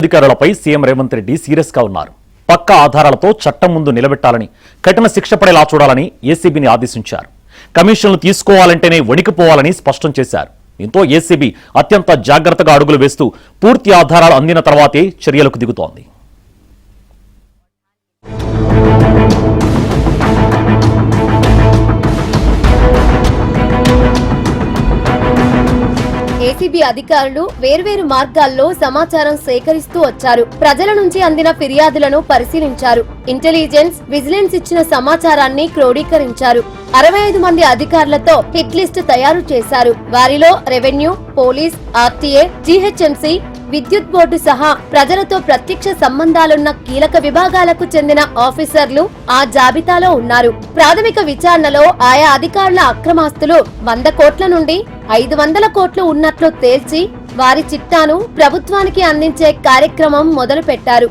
అధికారులపై CM Revanth Reddy serious గా ఉన్నారు. పక్కా ఆధారాలతో చట్టం ముందు నిలబెట్టాలని, కఠిన శిక్ష పడేలా చూడాలని ఏసీబీని ఆదేశించారు. కమిషన్లు తీసుకోవాలంటేనే వణికిపోవాలని స్పష్టం చేశారు. దీంతో ఏసీబీ అత్యంత జాగ్రత్తగా అడుగులు వేస్తూ పూర్తి ఆధారాలు అందిన తర్వాతే చర్యలకు దిగుతోంది. ఏసీబీ అధికారులు వేర్వేరు మార్గాల్లో సమాచారం సేకరిస్తూ వచ్చారు. ప్రజల నుంచి అందిన ఫిర్యాదులను పరిశీలించారు. ఇంటెలిజెన్స్, విజిలెన్స్ ఇచ్చిన సమాచారాన్ని క్రోడీకరించారు. 65 మంది అధికారులతో హిట్ లిస్ట్ తయారు చేశారు. వారిలో రెవెన్యూ, పోలీస్, ఆర్టీఏ, జీహెచ్ఎంసీ, విద్యుత్ బోర్డు సహా ప్రజలతో ప్రత్యక్ష సంబంధాలున్న కీలక విభాగాలకు చెందిన ఆఫీసర్లు ఆ జాబితాలో ఉన్నారు. ప్రాథమిక విచారణలో ఆయా అధికారుల అక్రమాస్తులు 100 కోట్ల నుండి 500 కోట్లు ఉన్నట్లు తేల్చి వారి చిట్టాను ప్రభుత్వానికి అందించే కార్యక్రమం మొదలు పెట్టారు.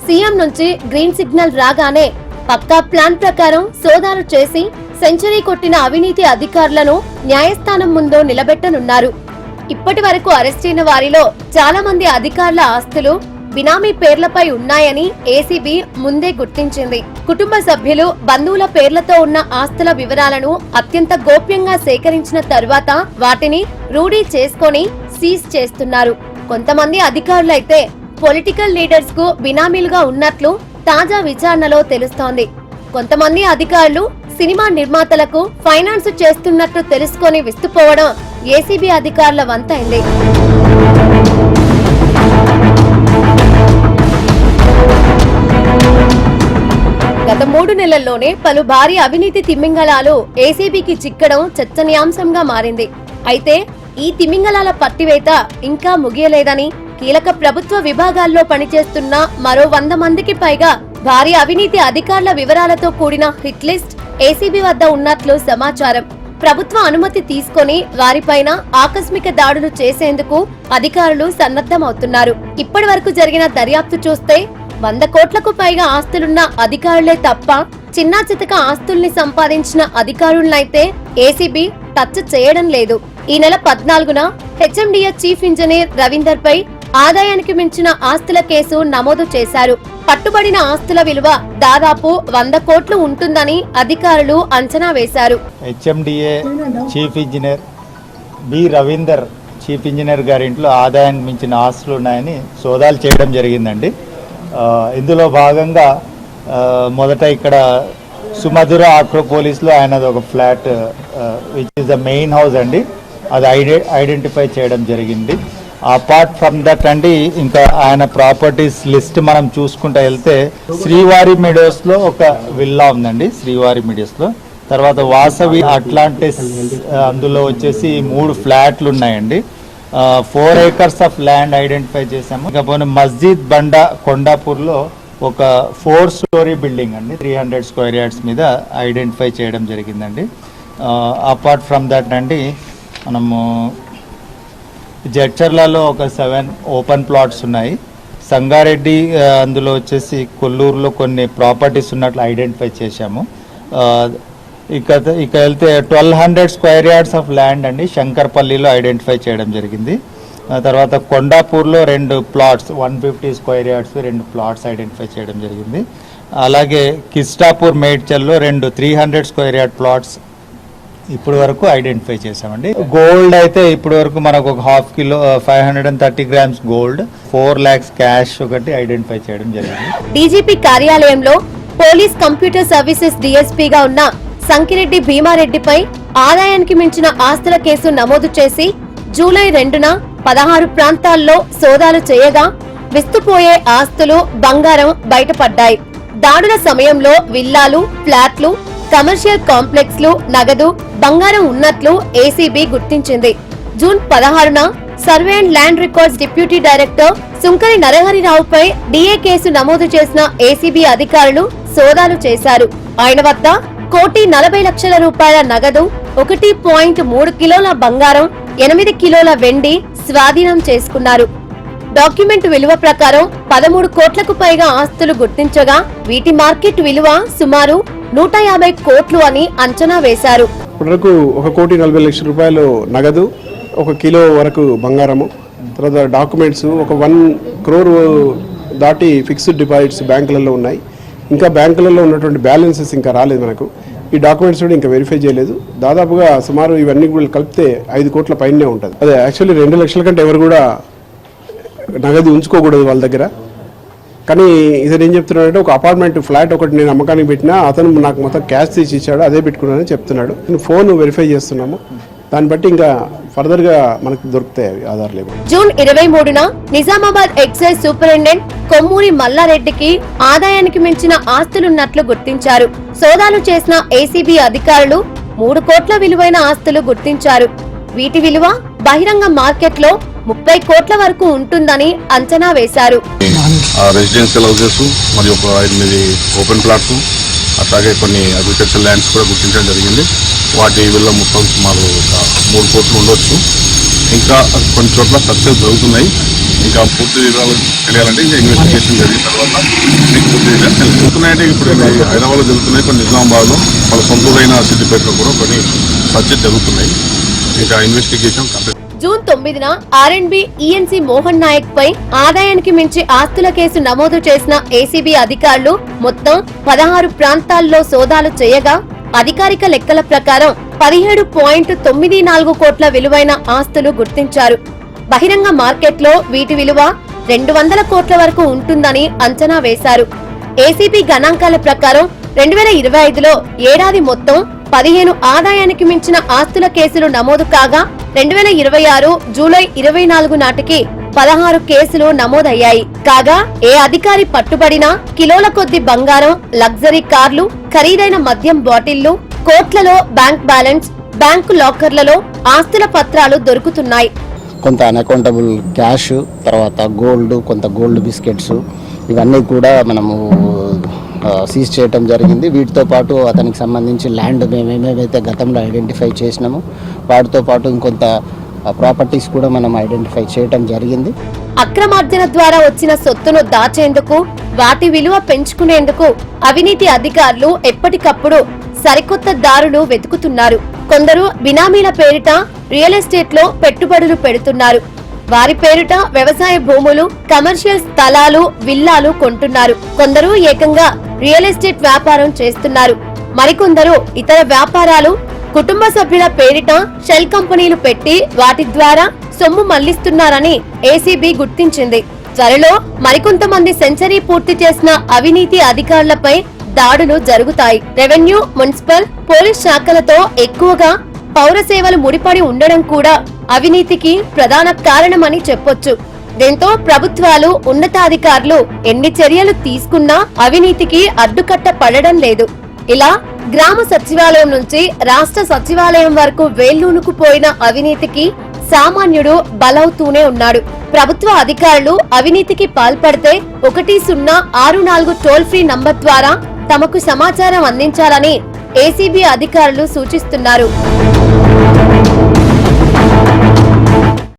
సీఎం నుంచి గ్రీన్ సిగ్నల్ రాగానే పక్కా ప్లాన్ ప్రకారం సోదాలు చేసి సెంచరీ కొట్టిన అవినీతి అధికారులను న్యాయస్థానం ముందు నిలబెట్టనున్నారు. ఇప్పటి వరకు అరెస్టైన వారిలో చాలా మంది అధికారుల ఆస్తులు బినామీ పేర్లపై ఉన్నాయని ఏసీబీ ముందే గుర్తించింది. కుటుంబ సభ్యులు, బంధువుల పేర్లతో ఉన్న ఆస్తుల వివరాలను అత్యంత గోప్యంగా సేకరించిన తరువాత వాటిని రూఢీ చేసుకొని సీజ్ చేస్తున్నారు. కొంతమంది అధికారులైతే పొలిటికల్ లీడర్స్ కు బినామీలుగా ఉన్నట్లు తాజా విచారణలో తెలుస్తోంది. కొంతమంది అధికారులు సినిమా నిర్మాతలకు ఫైనాన్స్ చేస్తున్నట్లు తెలుసుకొని విస్తుపోవడం ఏసీబీ అధికారుల వంతైంది. గత 3 నెలల్లోనే పలు భారీ అవినీతి తిమింగళాలు ఏసీబీకి చిక్కడం చర్చనీయాంశంగా మారింది. అయితే ఈ తిమింగళాల పట్టివేత ఇంకా ముగియలేదని, కీలక ప్రభుత్వ విభాగాల్లో పనిచేస్తున్న మరో 100 మందికి పైగా భారీ అవినీతి అధికారుల వివరాలతో కూడిన హిట్ లిస్ట్ ఏసీబీ వద్ద ఉన్నట్లు సమాచారం. ప్రభుత్వ అనుమతి తీసుకొని వారిపైన ఆకస్మిక దాడులు చేసేందుకు అధికారులు సన్నద్ధమవుతున్నారు. ఇప్పటి వరకు జరిగిన దర్యాప్తు చూస్తే 100 కోట్లకు పైగా ఆస్తులున్న అధికారులే తప్ప చిన్నా చితక ఆస్తుల్ని సంపాదించిన అధికారులనైతే ఏసీబీ టచ్ చేయడం లేదు. ఈ నెల 14న హెచ్ఎండిఏ చీఫ్ ఇంజనీర్ రవీందర్ పై ఆదాయానికి మించిన ఆస్తుల కేసు నమోదు చేశారు. పట్టుబడిన ఆస్తుల విలువ దాదాపు 100 కోట్లు ఉంటుందని అధికారులు అంచనా వేశారు. HMDA chief engineer B Ravinder chief engineer గారి ఇంట్లో ఆదాయానికి మించిన ఆస్తులు ఉన్నాయని సోదాలు చేయడం జరిగిందండి. ఇందులో భాగంగా మొదట ఇక్కడ సుమధుర ఆక్రోపోలిస్లో ఆయనది ఒక flat which is the main house అండి, అది ఐడెంటిఫై చేయడం జరిగింది. అపార్ట్ ఫ్రమ్ దట్ అండి, ఇంకా ఆయన ప్రాపర్టీస్ లిస్ట్ మనం చూసుకుంటూ వెళ్తే శ్రీవారి మీడియోస్లో ఒక విల్లా ఉందండి, శ్రీవారి మీడియోస్లో. తర్వాత వాసవి అట్లాంటిస్, అందులో వచ్చేసి 3 ఫ్లాట్లు ఉన్నాయండి. 4 acres ఆఫ్ ల్యాండ్ ఐడెంటిఫై చేసాము. ఇకపోతే మస్జిద్ బండా కొండాపూర్లో ఒక 4 story బిల్డింగ్ అండి, 300 square yards మీద ఐడెంటిఫై చేయడం జరిగిందండి. అపార్ట్ ఫ్రమ్ దట్ అండి, మనము జడ్చర్లలో ఒక 7 ఓపెన్ ప్లాట్స్ ఉన్నాయి. సంగారెడ్డి అందులో వచ్చేసి కొల్లూరులో కొన్ని ప్రాపర్టీస్ ఉన్నట్లు ఐడెంటిఫై చేశాము. ఇక వెళ్తే 1200 square yards ఆఫ్ ల్యాండ్ అండి శంకర్పల్లిలో ఐడెంటిఫై చేయడం జరిగింది. తర్వాత కొండాపూర్లో 2 plots 150 square yards 2 plots identify చేయడం జరిగింది. అలాగే కిస్టాపూర్ మేడ్చల్లో 2 300 square yard plots ఇప్పటి వరకు ఐడెంటిఫై చేసామండి. గోల్డ్ అయితే ఇప్పటి వరకు మనకు ఒక 1/2 kilo 530 grams gold, 4 lakhs cash ఒకటి ఐడెంటిఫై చేయడం జరిగింది. డీజీపీ కార్యాలయంలో పోలీస్ కంప్యూటర్ సర్వీసెస్ డీఎస్పీగా ఉన్న సంకిరెడ్డి భీమారెడ్డిపై ఆదాయానికి మించిన ఆస్తుల కేసు నమోదు చేసి జూలై 2న 16 ప్రాంతాల్లో సోదాలు చేయగా విస్తుపోయే ఆస్తులు, బంగారం బయటపడ్డాయి. దాడుల సమయంలో విల్లాలు, ఫ్లాట్లు, కమర్షియల్ కాంప్లెక్స్లు, నగదు, బంగారం ఉన్నట్లు ఏసీబీ గుర్తించింది. జూన్ 16న survey and land records deputy director Sunkari నరహరిరావుపై డీఏ కేసు నమోదు చేసిన ఏసీబీ అధికారులు సోదాలు చేశారు. ఆయన వద్ద 1,40,00,000 రూపాయల నగదు, 1.3 కిలోల బంగారం, 8 కిలోల వెండి స్వాధీనం చేసుకున్నారు. డాక్యుమెంట్ విలువ ప్రకారం 13 కోట్లకు పైగా ఆస్తులు గుర్తించగా వీటి మార్కెట్ విలువ సుమారు 150 కోట్లు అని అంచనా వేశారు. ఇప్పటివరకు 1,40,00,000 రూపాయలు నగదు, 1 కిలో వరకు బంగారము, తర్వాత డాక్యుమెంట్స్ ఒక 1 crore దాటి ఫిక్స్డ్ డిపాజిట్స్ బ్యాంకులలో ఉన్నాయి. ఇంకా బ్యాంకులలో ఉన్నటువంటి బ్యాలెన్సెస్ ఇంకా రాలేదు మనకు. ఈ డాక్యుమెంట్స్ కూడా ఇంకా వెరిఫై చేయలేదు. దాదాపుగా సుమారు ఇవన్నీ కూడా కలిపితే 5 కోట్ల పైనే ఉంటుంది. అదే యాక్చువల్లీ 2 లక్షల కంటే ఎవరు కూడా నగదు ఉంచుకోకూడదు వాళ్ళ దగ్గర. కానీ ఇతను ఏం చెప్తున్నాడంటే ఒక అపార్ట్మెంట్ ఫ్లాట్ ఒకటి నేను అమ్మకానికి పెట్టినా అతను నాకు మొత్తం క్యాష్ తీసి ఇచ్చాడు, అదే పెట్టుకున్నానని చెప్తున్నాడు. ఫోన్ వెరిఫై చేస్తున్నాము, దాన్ని బట్టి ఇంకా ఫర్దర్ గా మనకు దొరుకుతాయి అవి ఆధారాలు. జూన్ 23న నిజామాబాద్ ఎక్సైజ్ సూపరింటెండెంట్ కొమ్మూరి మల్లారెడ్డికి ఆదాయానికి మించిన ఆస్తులున్నట్లు గుర్తించారు. సోదాలు చేసిన ఏసీబీ అధికారులు 3 కోట్ల విలువైన ఆస్తులు గుర్తించారు. వీటి విలువ బహిరంగ మార్కెట్లో 30 కోట్ల వరకు ఉంటుందని అంచనా వేశారు. రెసిడెన్షియల్ హౌసెస్ మరియు ఒక 8 ఓపెన్ ప్లాట్స్, అట్లాగే కొన్ని అగ్రికల్చర్ ల్యాండ్స్ కూడా గుర్తించడం జరిగింది. వాటి విలువ మొత్తం సుమారు ఒక 3 కోట్లు ఉండొచ్చు. ఇంకా కొన్ని చోట్ల సక్సెస్ జరుగుతున్నాయి. ఇంకా పూర్తి వివరాలు తెలియాలంటే ఇంకా ఇన్వెస్టిగేషన్ జరిగిన తర్వాత మీకు పూర్తి వివరాలు జరుగుతున్నాయంటే ఇప్పుడు హైదరాబాద్లో జరుగుతున్నాయి, కొన్ని నిజామాబాద్లో వాళ్ళ సొంతూరైన సిద్దిపేటలో కూడా కొన్ని సక్సెస్ జరుగుతున్నాయి. ఇంకా ఇన్వెస్టిగేషన్ కంప్లీట్. జూన్ 9న ఆర్ఎండ్బి ఈఎన్సీ మోహన్ నాయక్ పై ఆదాయానికి మించి ఆస్తుల కేసు నమోదు చేసిన ఏసీబీ అధికారులు మొత్తం 16 ప్రాంతాల్లో సోదాలు చేయగా అధికారిక లెక్కల ప్రకారం 17.94 కోట్ల విలువైన ఆస్తులు గుర్తించారు. బహిరంగ మార్కెట్లో వీటి విలువ 200 కోట్ల వరకు ఉంటుందని అంచనా వేశారు. ఏసీబీ గణాంకాల ప్రకారం 2025లో ఏడాది మొత్తం 15 ఆదాయానికి మించిన ఆస్తుల కేసులు నమోదు కాగా 2026 జూలై 24 నాటికి 16 కేసులు నమోదయ్యాయి. కాగా ఏ అధికారి పట్టుబడినా కిలోల కొద్ది బంగారం, లగ్జరీ కార్లు, ఖరీదైన మద్యం బాటిళ్లు, కోట్లలో బ్యాంక్ బ్యాలెన్స్, బ్యాంకు లాకర్లలో ఆస్తుల పత్రాలు దొరుకుతున్నాయి. కొంత అన్అకౌంటబుల్ క్యాష్, తర్వాత గోల్డ్, కొంత గోల్డ్ బిస్కెట్స్, ఇవన్నీ కూడా మనము సీజ్ చేయటం జరిగింది. వీటితో పాటు అతనికి సంబంధించి ల్యాండ్ మేమేమైతే గతంలో ఐడెంటిఫై చేసినామో వాటితో పాటు ఇంకొంత ప్రాపర్టీస్ కూడా మనం ఐడెంటిఫై చేయటం జరిగింది. అక్రమార్జన ద్వారా వచ్చిన సొత్తును దాచేందుకు, వాటి విలువ పెంచుకునేందుకు అవినీతి అధికారులు ఎప్పటికప్పుడు సరికొత్త దారులు వెతుకుతున్నారు. కొందరు బినామీల పేరిట రియల్ ఎస్టేట్ లో పెట్టుబడులు పెడుతున్నారు. వారి పేరిట వ్యవసాయ భూములు, కమర్షియల్ స్థలాలు, విల్లాలు కొంటున్నారు. కొందరు ఏకంగా రియల్ ఎస్టేట్ వ్యాపారం చేస్తున్నారు. మరికొందరు ఇతర వ్యాపారాలు, కుటుంబ సభ్యుల పేరిట షెల్ కంపెనీలు పెట్టి వాటి ద్వారా సొమ్ము మళ్లిస్తున్నారని ఏసీబీ గుర్తించింది. త్వరలో మరికొంతమంది సెంచరీ పూర్తి చేసిన అవినీతి అధికారులపై దాడులు జరుగుతాయి. రెవెన్యూ, మున్సిపల్, పోలీస్ శాఖలతో ఎక్కువగా పౌర సేవలు ముడిపడి ఉండడం కూడా అవినీతికి ప్రధాన కారణమని చెప్పొచ్చు. దీంతో ప్రభుత్వాలు, ఉన్నతాధికారులు ఎన్ని చర్యలు తీసుకున్నా అవినీతికి అడ్డుకట్ట పడడం లేదు. ఇలా గ్రామ సచివాలయం నుంచి రాష్ట్ర సచివాలయం వరకు వేళ్లూనుకుపోయిన అవినీతికి సామాన్యుడు బలవుతూనే ఉన్నాడు. ప్రభుత్వ అధికారులు అవినీతికి పాల్పడితే 1064 టోల్ ఫ్రీ నంబర్ ద్వారా తమకు సమాచారం అందించాలని ఏసీబీ అధికారులు సూచిస్తున్నారు.